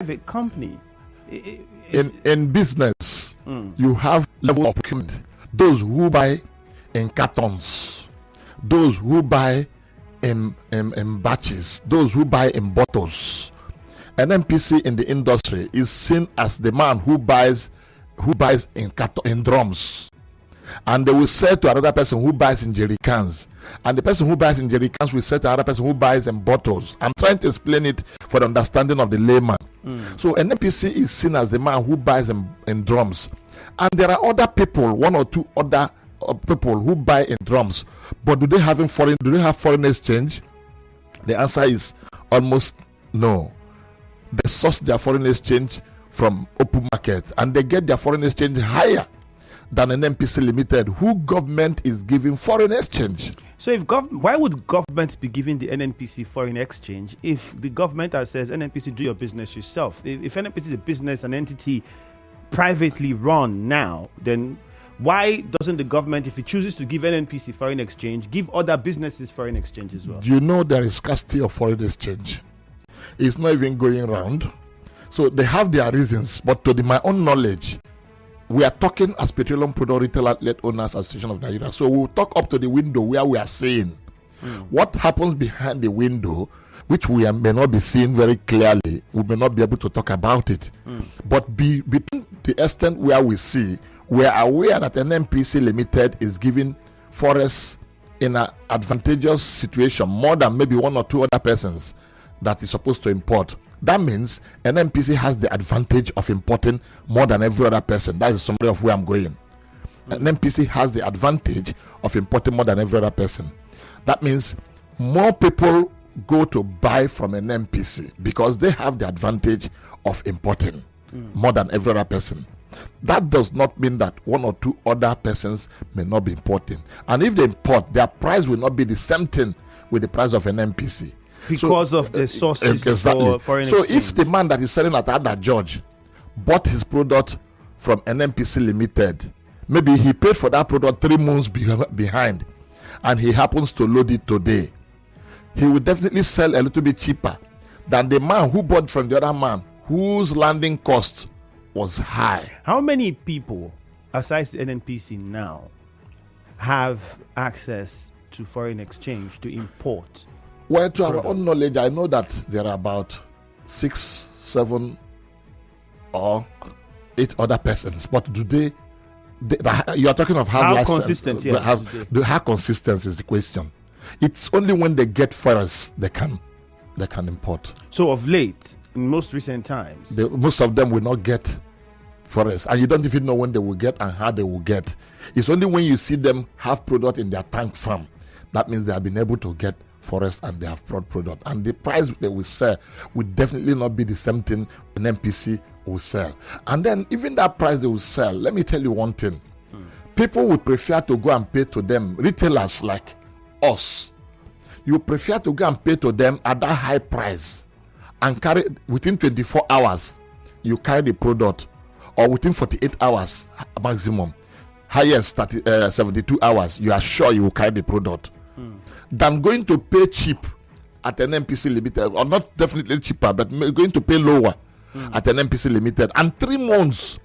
private company. In business, you have level of procurement. Those who buy in cartons, those who buy in batches, those who buy in bottles. An NPC in the industry is seen as the man who buys in drums, and they will sell to another person who buys in jerry cans, and the person who buys in jerry cans will sell to another person who buys in bottles. I'm trying to explain it for the understanding of the layman. So an NPC is seen as the man who buys in drums, and there are other people, one or two other people who buy in drums, but do they have foreign exchange? The answer is almost no. They source their foreign exchange from open market, and they get their foreign exchange higher than an NPC limited who government is giving foreign exchange. So why would government be giving the NNPC foreign exchange if the government says NNPC do your business yourself? If NNPC is a business, an entity privately run now, then why doesn't the government, if it chooses to give NNPC foreign exchange, give other businesses foreign exchange as well? You know there is scarcity of foreign exchange. It's not even going around. So they have their reasons, but to my own knowledge, we are talking as Petroleum Product Retail Outlet Owners Association of Nigeria. So we'll talk up to the window where we are seeing what happens behind the window, which we may not be seeing very clearly. We may not be able to talk about it. But between the extent where we see, we are aware that an NPC Limited is giving forests in an advantageous situation more than maybe one or two other persons that is supposed to import. That means an NPC has the advantage of importing more than every other person. That is a summary of where I'm going. An NPC has the advantage of importing more than every other person. That means more people go to buy from an NPC because they have the advantage of importing more than every other person. That does not mean that one or two other persons may not be importing. And if they import, their price will not be the same thing with the price of an NPC. Because of the sources for foreign exchange. So if the man that is selling at Ada George bought his product from an NPC Limited, maybe he paid for that product 3 months behind, and he happens to load it today, he will definitely sell a little bit cheaper than the man who bought from the other man whose landing cost was high. How many people, aside the NNPC now, have access to foreign exchange to import? Well, to our own knowledge, I know that there are about 6, 7, or 8 other persons. But do they you are talking of how consistent? Yes. How consistent is the question? It's only when they get forests they can import. So of late, in most recent times, most of them will not get forests, and you don't even know when they will get and how they will get. It's only when you see them have product in their tank farm that means they have been able to get forest and they have brought product, and the price they will sell will definitely not be the same thing an NPC will sell. And then even that price they will sell, let me tell you one thing, people would prefer to go and pay to them, retailers like us, you prefer to go and pay to them at that high price and carry within 24 hours you carry the product, or within 48 hours maximum, highest 72 hours you are sure you will carry the product, than going to pay cheap at an NPC Limited, or not definitely cheaper, but going to pay lower at an NPC Limited. And 3 months,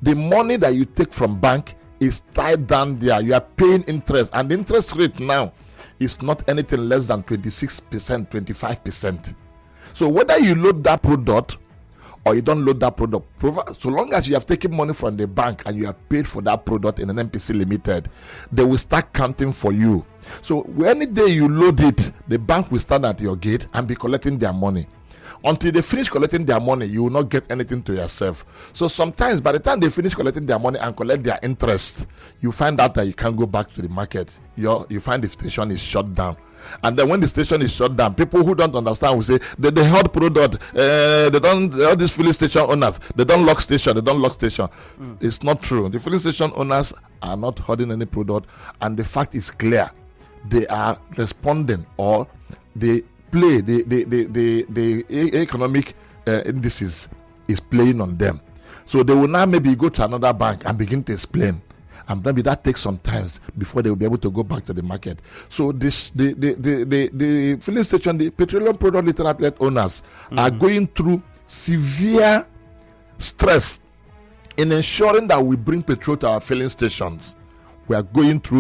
the money that you take from bank is tied down there. You are paying interest, and the interest rate now is not anything less than 26%, 25%. So whether you load that product or you don't load that product, so long as you have taken money from the bank and you have paid for that product in an NPC Limited, they will start counting for you. So any day you load it, the bank will stand at your gate and be collecting their money. Until they finish collecting their money, you will not get anything to yourself. So sometimes by the time they finish collecting their money and collect their interest, you find out that you can't go back to the market. You find the station is shut down. And then when the station is shut down, people who don't understand will say they held product, all these filling station owners, they don't lock station. It's not true. The filling station owners are not holding any product, and the fact is clear. They are responding, or they play the economic indices is playing on them. So they will now maybe go to another bank and begin to explain, and maybe that takes some time before they will be able to go back to the market. So the filling station, the Petroleum Product Retail Outlet owners are going through severe stress in ensuring that we bring petrol to our filling stations. We are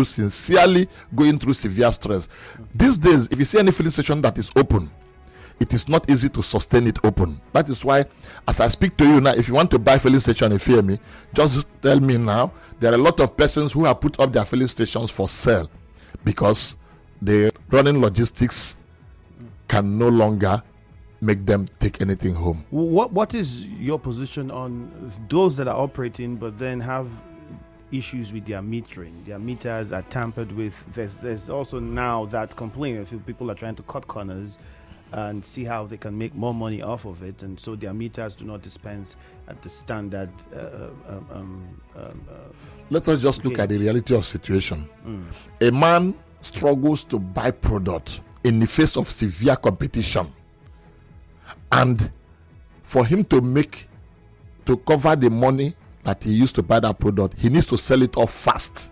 sincerely going through severe stress. These days, if you see any filling station that is open, it is not easy to sustain it open. That is why, as I speak to you now, if you want to buy filling station in Fiemi, just tell me now. There are a lot of persons who have put up their filling stations for sale because the running logistics can no longer make them take anything home. What is your position on those that are operating but then have issues with their metering? Their meters are tampered with. There's also now that complaint. I feel people are trying to cut corners and see how they can make more money off of it, and so their meters do not dispense at the standard. Let us just look at the reality of situation. A man struggles to buy product in the face of severe competition, and for him to cover the money that he used to buy that product, he needs to sell it off fast.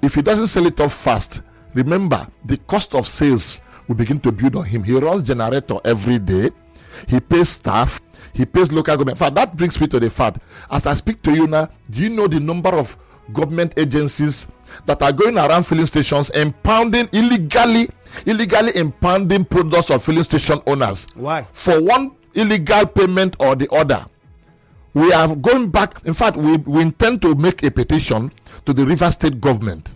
If he doesn't sell it off fast, remember the cost of sales will begin to build on him. He runs generator every day, he pays staff, he pays local government. In fact, that brings me to the fact, as I speak to you now, do you know the number of government agencies that are going around filling stations impounding illegally impounding products of filling station owners? Why? For one illegal payment or the other. We are going back. In fact, we intend to make a petition to the River State government,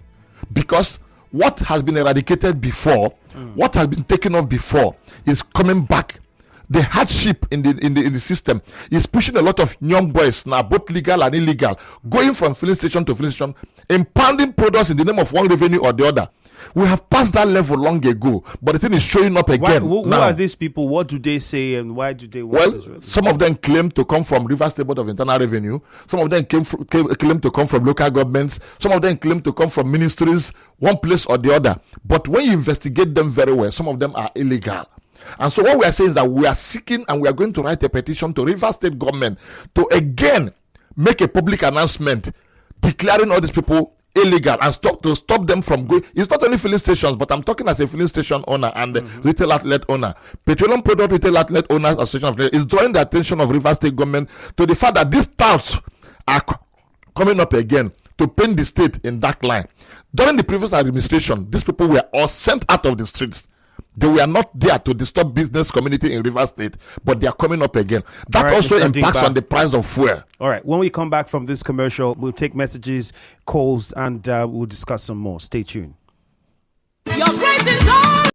because what has been eradicated before, what has been taken off before, is coming back. The hardship in the system is pushing a lot of young boys now, both legal and illegal, going from filling station to filling station, impounding products in the name of one revenue or the other. We have passed that level long ago, but the thing is showing up again. Who are these people? What do they say, and why do they want this? Well, some of them claim to come from River State Board of Internal Revenue. Some of them claim to come from local governments. Some of them claim to come from ministries, one place or the other. But when you investigate them very well, some of them are illegal. And so what we are saying is that we are seeking, and we are going to write a petition to River State government to again make a public announcement declaring all these people illegal and stop them from going. It's not only filling stations, but I'm talking as a filling station owner and retail outlet owner. Petroleum Product Retail Outlet Owners Association is drawing the attention of River State government to the fact that these touts are coming up again to paint the state in dark line. During the previous administration, these people were all sent out of the streets. They were not there to disturb business community in River State, but they are coming up again. That also impacts on the price of fuel. All right. When we come back from this commercial, we'll take messages, calls, and we'll discuss some more. Stay tuned. Your praise is on.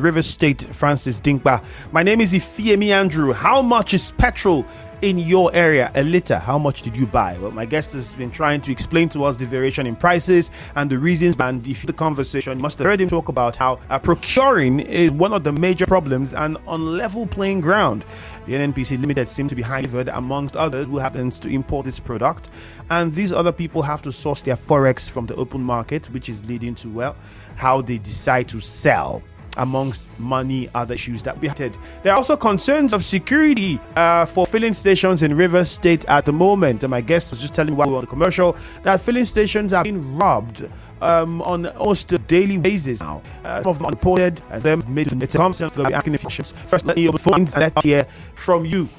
Rivers State, Francis Dimkpa. My name is Ifeemi Andrew. How much is petrol in your area? A litre. How much did you buy? Well, my guest has been trying to explain to us the variation in prices and the reasons. And if the conversation, you must have heard him talk about how procuring is one of the major problems and on level playing ground. The NNPC Limited seems to be highly favored amongst others who happens to import this product, and these other people have to source their forex from the open market, which is leading to, well, how they decide to sell, amongst many other issues that we had. There are also concerns of security for filling stations in Rivers State at the moment. And my guest was just telling me while we were on the commercial that filling stations are being robbed on almost a daily basis now. Some of them are reported as them made it's a concern for the acting officials. First, let me open phones and let's hear from you.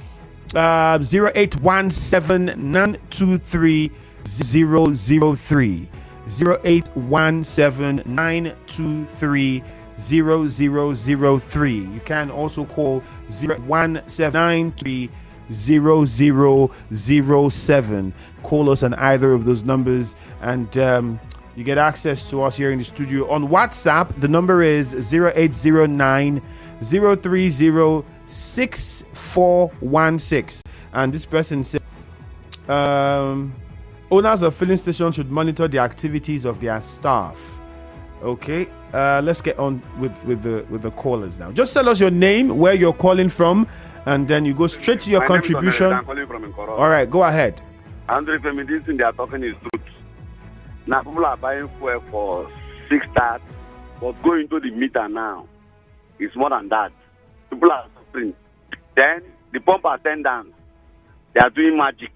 0817-923-003. 0817-923-0003. You can also call 01793-0007. Call us on either of those numbers, and you get access to us here in the studio. On WhatsApp, the number is 0809-030-6416. And this person says, owners of filling stations should monitor the activities of their staff. Okay, let's get on with the callers now. Just tell us your name, where you're calling from, and then you go straight to your contribution. I'm calling from Nkoro. All right, go ahead. Andrew, this thing they are talking is truth. Now people are buying fuel for 6 stars, but going to the meter now is more than that. People are suffering. Then the pump attendants, they are doing magic.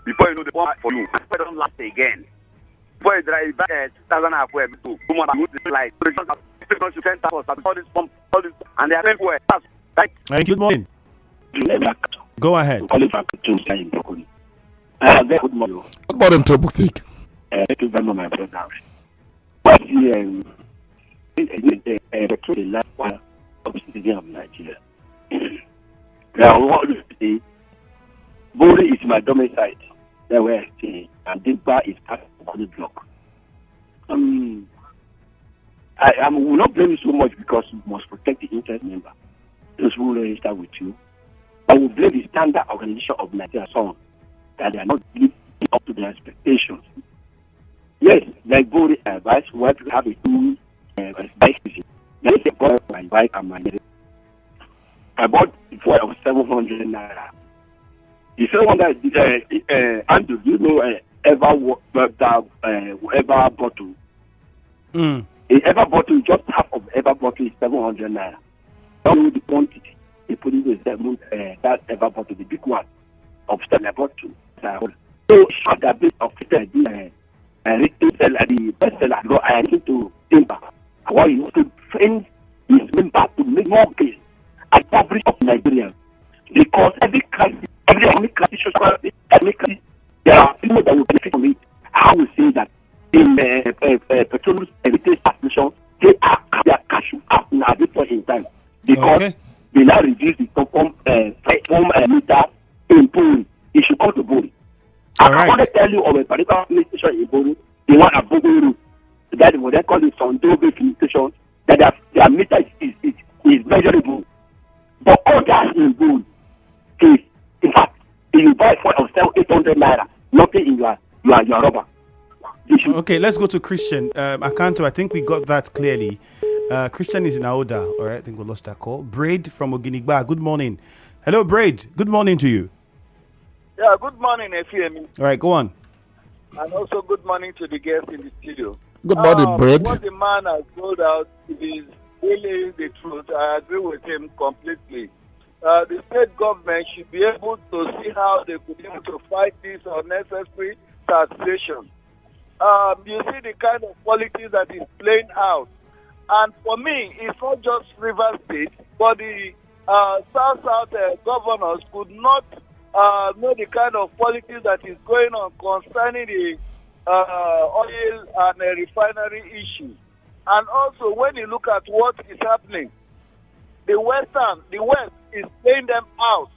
Before you know the pump for you, it don't last again. Before you drive back 6,000 halfway, two more than like all this pump, all this, and they are saying fuel. Right? Good morning. Go ahead. Good morning. Good morning, Tobuktik. Thank you very much, my brother. What's the petrol the last one of the city of Nigeria? Now, what is the Bori is my domicile. There were staying, and Dimkpa is part of the block. I will not blame you so much because you must protect the interest member, those who register with you. I will blame the standard organization of Nigeria song that they are not living up to their expectations. Yes, like Bori advice, what we have is two bike. Let me say, my bike and my I bought it for 700 naira. The second one that Andrew, you know, ever bottle. Ever bottle, just half of ever bottle is 700 naira. Don't know the quantity. They put it with that ever bottle, the big one of 7 bottle. So short a bit of the best seller. I need to Dimkpa. I want you to train his member to make more case at public of Nigerians, because every crisis, there are people that will benefit from it. I will say that in Petrol Heritage Association, they are cashing up at this point in time, because they now reduce the top meter in Bori. It should come to Bori. I want to tell you of a particular police station in Bori, the one at Bori, that what they call the Sondobe police station, that their meter is measurable. But all that in Bori is, in fact, if you buy for yourself 800 naira, nothing in your rubber. Okay, let's go to Christian. Akanto, I think we got that clearly. Christian is in Aoda. All right, I think we lost that call. Braid from Oginigba. Good morning. Hello, Braid. Good morning to you. Yeah, good morning, Ifeemi. All right, go on. And also good morning to the guests in the studio. Good morning, Braid. What the man has rolled out is really the truth. I agree with him completely. The state government should be able to see how they could be able to fight this unnecessary taxation. You see the kind of politics that is playing out. And for me, it's not just Rivers State, but the South governors could not know the kind of politics that is going on concerning the oil and refinery issue. And also, when you look at what is happening, the West is playing them out.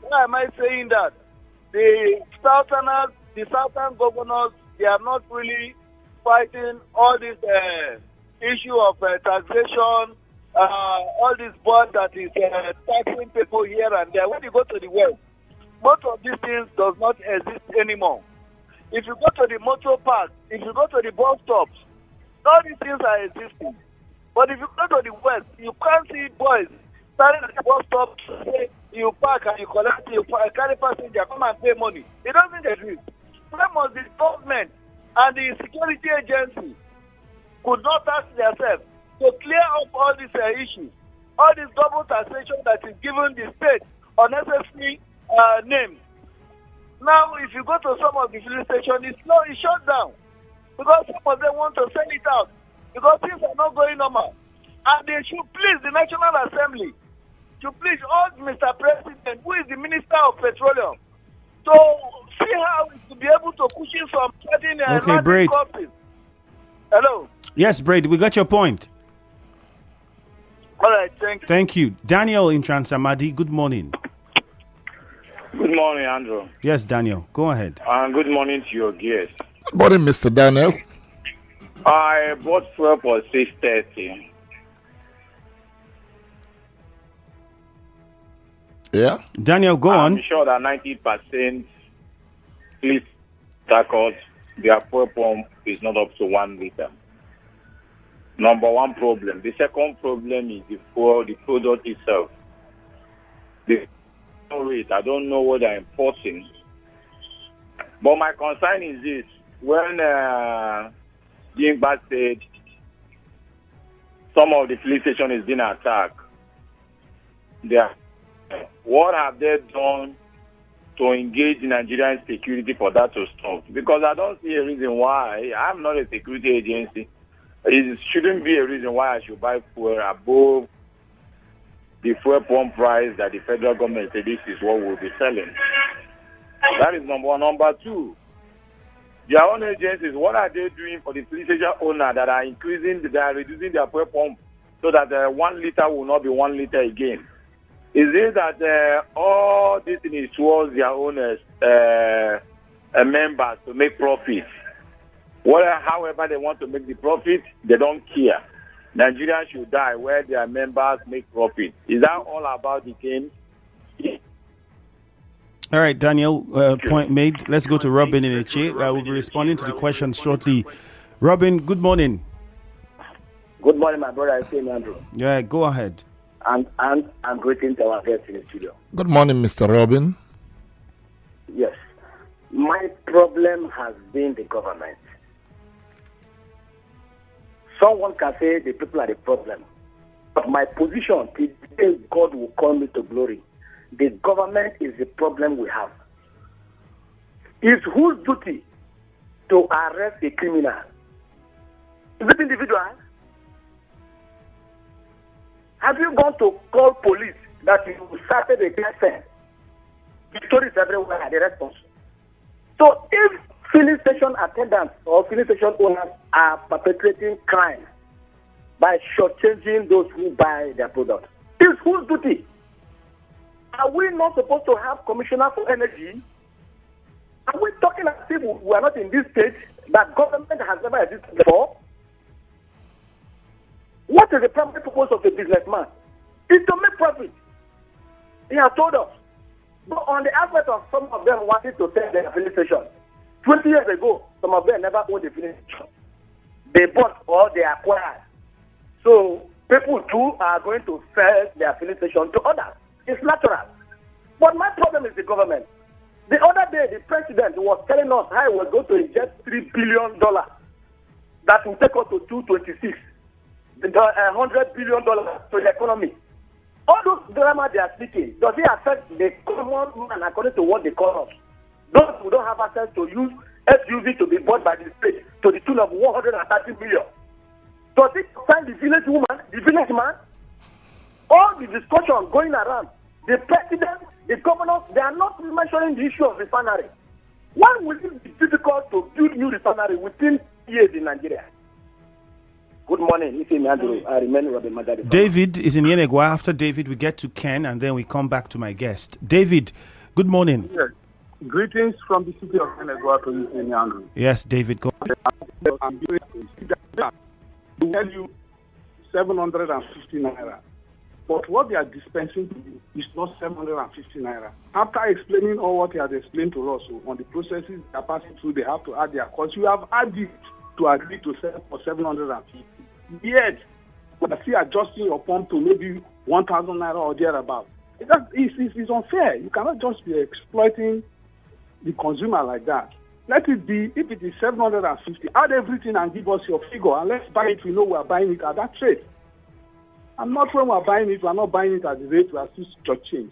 Why am I saying that? The Southern governors, they are not really fighting all this issue of taxation all this board that is taxing people here and there. When you go to the West, most of these things does not exist anymore. If you go to the motor park, if you go to the bus stops, all these things are existing. But if you go to the West, you can't see boys standing at the bus stop to say you park and you collect, you carry passenger, come and pay money. It doesn't exist. Why must the government and the security agency could not tax themselves to clear up all these issues, all this double taxation that is given the state unnecessary names. Now, if you go to some of the filling stations, it's shut down because some of them want to send it out because things are not going normal. And they should please the National Assembly to please urge Mr. President, who is the Minister of Petroleum, to see how to be able to cushion some certain okay, Braid. Courses. Hello? Yes, Braid, we got your point. All right, thank you. Thank you. Daniel in Transamadi, good morning. Good morning, Andrew. Yes, Daniel, go ahead. And good morning to your guests. Good morning, Mr. Daniel. I bought fuel for 6:30. Yeah? Daniel, go on. I'm sure that 90% fleet tackles, their fuel pump is not up to 1 liter. Number one problem. The second problem is the product itself. The rate, I don't know what they're importing. But my concern is this. When Dimkpa said some of the police station is being attacked, what have they done to engage Nigerian security for that to stop? Because I don't see a reason why. I'm not a security agency. It shouldn't be a reason why I should buy fuel above the fuel pump price that the federal government said this is what we'll be selling. That is number one. Number two, their own agencies, what are they doing for the police station owner that are reducing their fuel pump so that 1 liter will not be 1 liter again? Is it that all this is towards their owners, members to make profit? However they want to make the profit, they don't care. Nigerians should die where their members make profit. Is that all about the game? All right, Daniel, point made. Let's go to Robin in Eche. I will be responding to the questions shortly. Robin, good morning. Good morning, my brother. I say, Andrew. Yeah, go ahead. And I'm greeting to our guests in the studio. Good morning, Mr. Robin. Yes. My problem has been the government. Someone can say the people are the problem. But my position, today God will call me to glory. The government is the problem we have. It's whose duty to arrest a criminal? Is it individual? Have you gone to call police that you started a gas? The stories everywhere are the response. So if filling station attendants or filling station owners are perpetrating crime by shortchanging those who buy their products, it's whose duty? Are we not supposed to have commissioner for energy? Are we talking as if we are not in this stage that government has never existed before? What is the primary purpose of a businessman? It's to make profit. He has told us. But on the aspect of some of them wanting to sell their filling station, 20 years ago, some of them never owned a filling station. They bought or they acquired. So people too are going to sell their filling station to others. It's natural. But my problem is the government. The other day, the president was telling us how he was going to inject $3 billion that will take us to 226, $100 billion to the economy. All those drama they are speaking, does it affect the common man according to what they call us? Those who don't have access to use SUV to be bought by the state to the tune of 130 million. Does it concern the village woman, the village man? All the discussion going around, the president, the governors, they are not mentioning the issue of refinery. Why will it be difficult to build new refinery within years in Nigeria? Good morning. This is Andrew. I remain Robin Madari. David is in Yenegwa. After David, we get to Ken, and then we come back to my guest. David, good morning. Yes. Greetings from the city of Yenegwa to you, Andrew. Yes, David, go. I'm doing to tell you 750 naira. But what they are dispensing to you is not 750 naira. After explaining all what he has explained to us on the processes they are passing through, they have to add their cost. You have added to agree to sell for 750. Yet, we are still adjusting your pump to maybe 1,000 naira or thereabout. It's unfair. You cannot just be exploiting the consumer like that. Let it be, if it is 750, add everything and give us your figure, and let's buy it. We know we are buying it at that rate. And not when we are buying it, we are not buying it at the rate we are still change.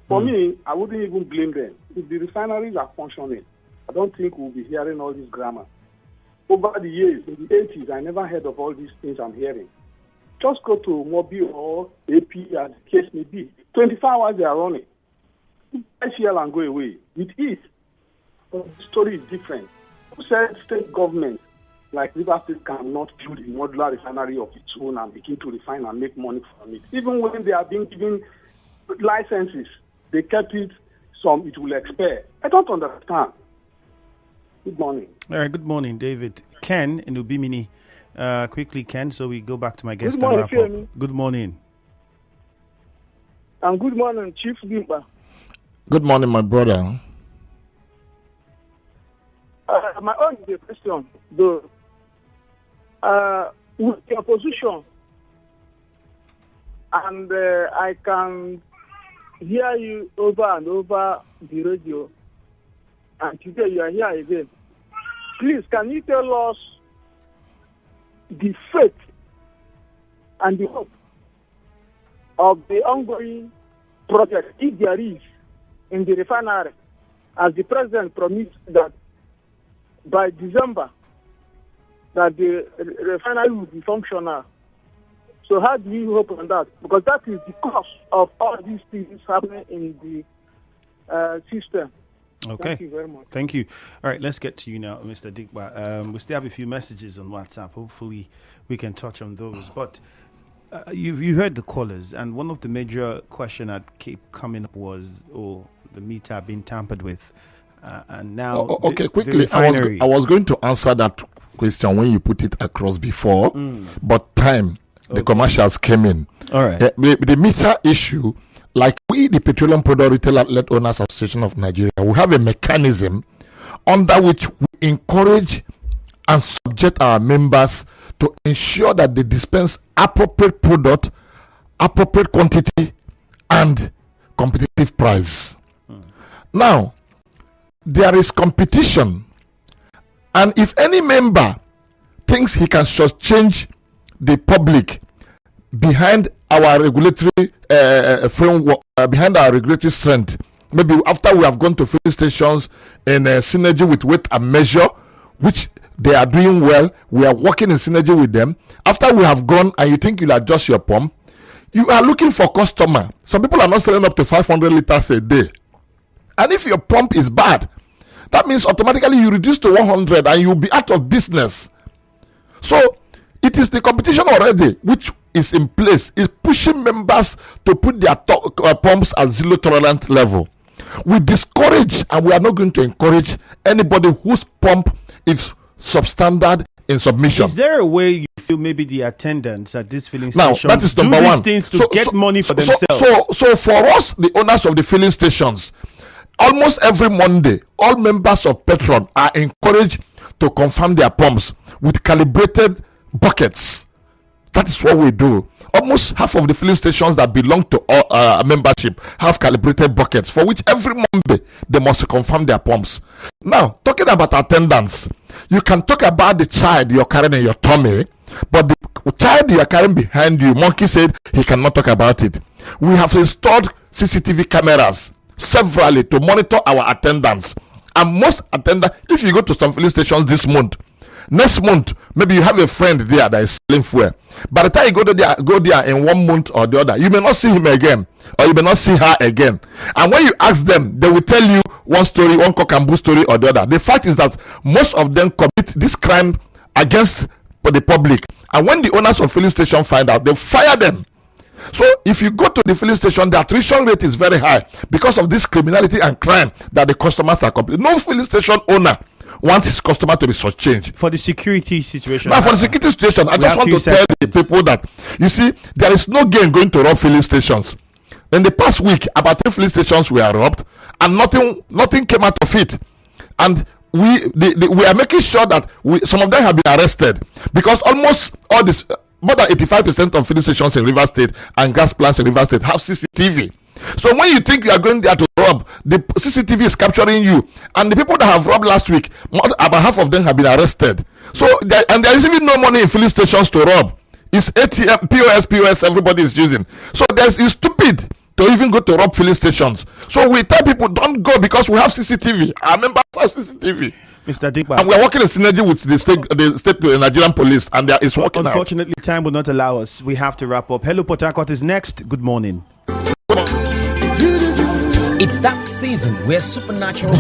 For me, I wouldn't even blame them. If the refineries are functioning, I don't think we'll be hearing all this grammar. Over the years, in the 80s, I never heard of all these things I'm hearing. Just go to Mobile or AP, as the case may be. 24 hours they are running. Buy fuel and go away. With ease. But the story is different. Who said state government like River State cannot build a modular refinery of its own and begin to refine and make money from it? Even when they are being given licenses, they kept it, it will expire. I don't understand. Good morning. All right, good morning, David. Ken in Ubimini. Quickly, Ken, so we go back to my guest. Good morning, Femi. Good morning. And good morning, Chief Dimkpa. Good morning, my brother. My own is a question, though. With your position, and I can hear you over and over the radio, and today you are here again. Please, can you tell us the faith and the hope of the ongoing project, if there is, in the refinery, as the president promised that by December that the refinery will be functional? So how do you hope on that? Because that is the cause of all these things happening in the system. Okay. Thank you very much. Thank you. All right, let's get to you now, Mr. Dimkpa. We still have a few messages on WhatsApp. Hopefully, we can touch on those. But you heard the callers, and one of the major questions that kept coming up was, the meter being tampered with. And now, quickly, I was going to answer that question when you put it across before, but the commercials came in. All right. The meter issue, like we, the Petroleum Product Retail Outlet Owners Association of Nigeria, we have a mechanism under which we encourage and subject our members to ensure that they dispense appropriate product, appropriate quantity, and competitive price. Now, there is competition, and if any member thinks he can shortchange the public behind our regulatory framework, behind our regulatory strength, maybe after we have gone to filling stations in synergy with weight and measure, which they are doing well, we are working in synergy with them. After we have gone and you think you'll adjust your pump, you are looking for customer. Some people are not selling up to 500 liters a day. And if your pump is bad, that means automatically you reduce to 100 and you'll be out of business. So it is the competition already which is in place, is pushing members to put their pumps at zero tolerant level. We discourage, and we are not going to encourage anybody whose pump is substandard in submission. Is there a way you feel maybe the attendants at this filling stations that is number do these one. things to get money for themselves? So for us, the owners of the filling stations, almost every Monday, all members of Petrol are encouraged to confirm their pumps with calibrated buckets. That is what we do. Almost half of the filling stations that belong to our membership have calibrated buckets, for which every Monday they must confirm their pumps. Now, talking about attendance, you can talk about the child you're carrying in your tummy, but the child you're carrying behind you, Monkey said he cannot talk about it. We have installed CCTV cameras severally to monitor our attendance. And most attendants, if you go to some filling stations this month, next month, maybe you have a friend there that is selling fuel. By the time you go there in 1 month or the other, you may not see him again, or you may not see her again. And when you ask them, they will tell you one story, one cock and bull story or the other. The fact is that most of them commit this crime against the public. And when the owners of filling station find out, they fire them. So if you go to the filling station, the attrition rate is very high because of this criminality and crime that the customers are complaining. No filling station owner want his customer to be shortchanged. For the security situation. Now, for the security situation, I just want to tell the people that, you see, there is no gain going to rob filling stations. In the past week, about 3 filling stations were robbed, and nothing came out of it. And we are making sure that some of them have been arrested, because almost all this, more than 85% of filling stations in Rivers State and gas plants in Rivers State have CCTV. So when you think you are going there to rob, the CCTV is capturing you. And the people that have robbed last week, about half of them have been arrested. So there is even no money in filling stations to rob. It's ATM, POS, everybody is using. So it's stupid to even go to rob filling stations. So we tell people, don't go, because we have CCTV. Our members have CCTV. Mr. Dimkpa. And we are working in synergy with the state Nigerian police, and it's working. Unfortunately, time will not allow us. We have to wrap up. Hello, Port Harcourt is next. Good morning. It's that season where supernatural